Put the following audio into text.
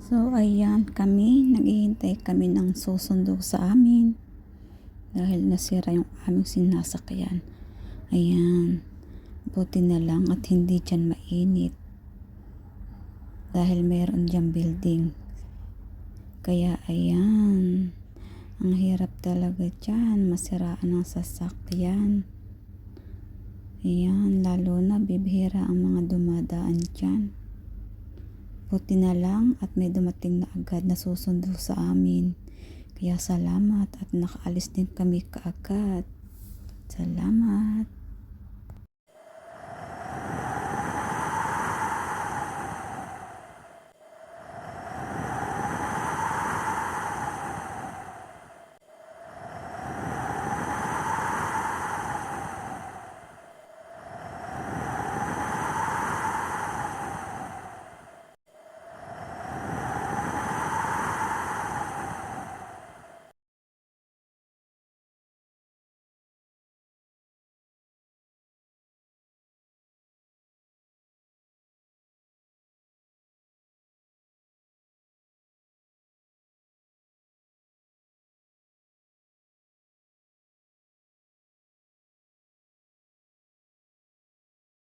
So, ayan kami, naghihintay kami ng susundo sa amin dahil nasira yung aming sinasakyan. Ayan, buti na lang at hindi dyan mainit dahil meron dyan building. Kaya ayan, ang hirap talaga dyan, masiraan ang sasakyan. Ayan, lalo na bibihira ang mga dumadaan dyan. Buti na lang at may dumating na agad na susundo sa amin. Kaya salamat at nakaalis din kami kaagad. Salamat.